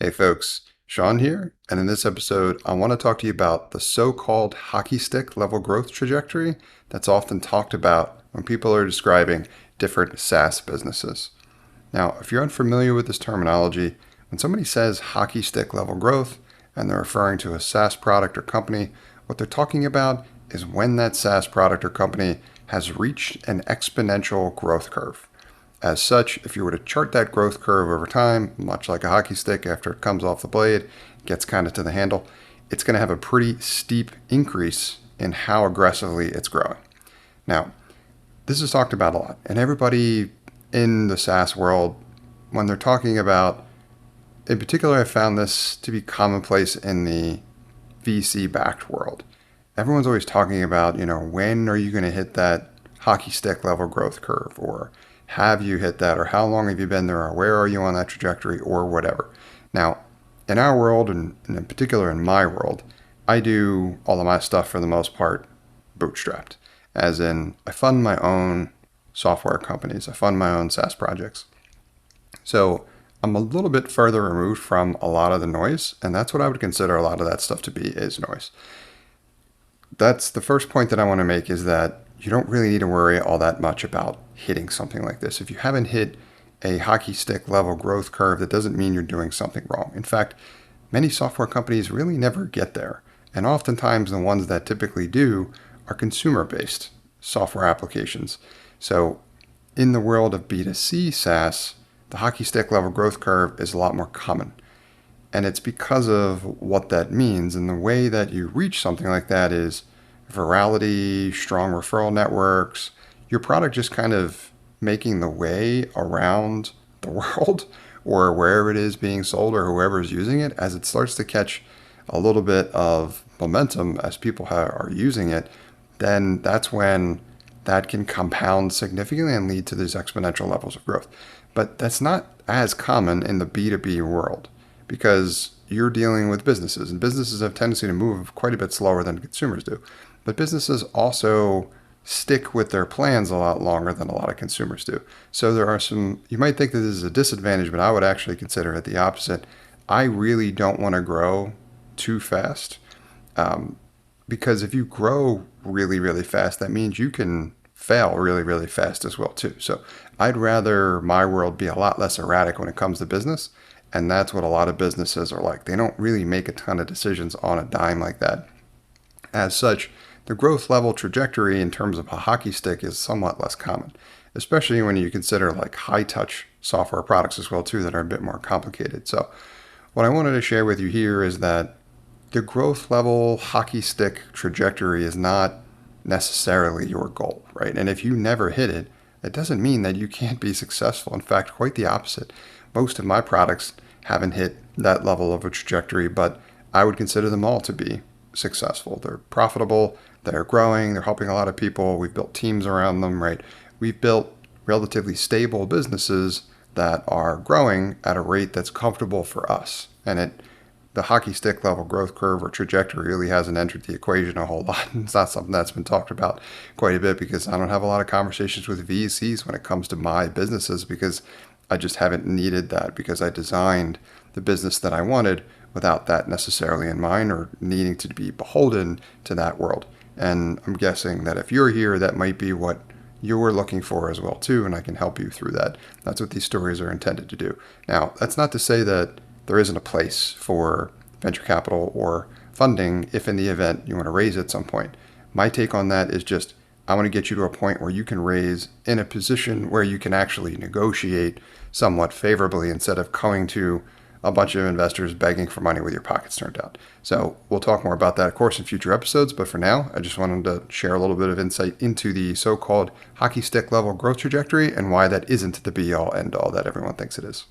Hey folks, Sean here, and in this episode, I want to talk to you about the so-called hockey stick level growth trajectory that's often talked about when people are describing different SaaS businesses. Now, if you're unfamiliar with this terminology, when somebody says hockey stick level growth and they're referring to a SaaS product or company, what they're talking about is when that SaaS product or company has reached an exponential growth curve. As such, if you were to chart that growth curve over time, much like a hockey stick after it comes off the blade, gets kind of to the handle, it's going to have a pretty steep increase in how aggressively it's growing. Now, this is talked about a lot, and everybody in the SaaS world, when they're talking about, in particular, I found this to be commonplace in the VC-backed world. Everyone's always talking about, when are you going to hit that hockey stick level growth curve, or have you hit that, or how long have you been there, or where are you on that trajectory, or whatever. Now, in our world, and in particular in my world, I do all of my stuff for the most part bootstrapped, as in I fund my own software companies, I fund my own SaaS projects. So I'm a little bit further removed from a lot of the noise, and that's what I would consider a lot of that stuff to be, is noise. That's the first point that I want to make, is that you don't really need to worry all that much about hitting something like this. If you haven't hit a hockey stick level growth curve, that doesn't mean you're doing something wrong. In fact, many software companies really never get there. And oftentimes the ones that typically do are consumer-based software applications. So in the world of B2C SaaS, the hockey stick level growth curve is a lot more common. And it's because of what that means. And the way that you reach something like that is virality, strong referral networks, your product just kind of making the way around the world or wherever it is being sold or whoever is using it. As it starts to catch a little bit of momentum as people are using it, then that's when that can compound significantly and lead to these exponential levels of growth. But that's not as common in the B2B world, because you're dealing with businesses, and businesses have a tendency to move quite a bit slower than consumers do. But businesses also stick with their plans a lot longer than a lot of consumers do. So there are some, you might think that this is a disadvantage, but I would actually consider it the opposite. I really don't want to grow too fast, because if you grow really, really fast, that means you can fail really, really fast as well too. So I'd rather my world be a lot less erratic when it comes to business. And that's what a lot of businesses are like. They don't really make a ton of decisions on a dime like that. As such, the growth level trajectory in terms of a hockey stick is somewhat less common, especially when you consider like high touch software products as well too that are a bit more complicated. So what I wanted to share with you here is that the growth level hockey stick trajectory is not necessarily your goal, right? And if you never hit it, it doesn't mean that you can't be successful. In fact, quite the opposite. Most of my products haven't hit that level of a trajectory, but I would consider them all to be successful. They're profitable, they're growing, they're helping a lot of people. We've built teams around them, right? We've built relatively stable businesses that are growing at a rate that's comfortable for us. And the hockey stick level growth curve or trajectory really hasn't entered the equation a whole lot. It's not something that's been talked about quite a bit, because I don't have a lot of conversations with VCs when it comes to my businesses, because I just haven't needed that, because I designed the business that I wanted without that necessarily in mind, or needing to be beholden to that world. And I'm guessing that if you're here, that might be what you're looking for as well too, and I can help you through that. That's what these stories are intended to do. Now, that's not to say that there isn't a place for venture capital or funding if in the event you want to raise at some point. My take on that is just, I want to get you to a point where you can raise in a position where you can actually negotiate somewhat favorably, instead of going to a bunch of investors begging for money with your pockets turned out. So we'll talk more about that, of course, in future episodes. But for now, I just wanted to share a little bit of insight into the so-called hockey stick level growth trajectory and why that isn't the be-all, end-all that everyone thinks it is.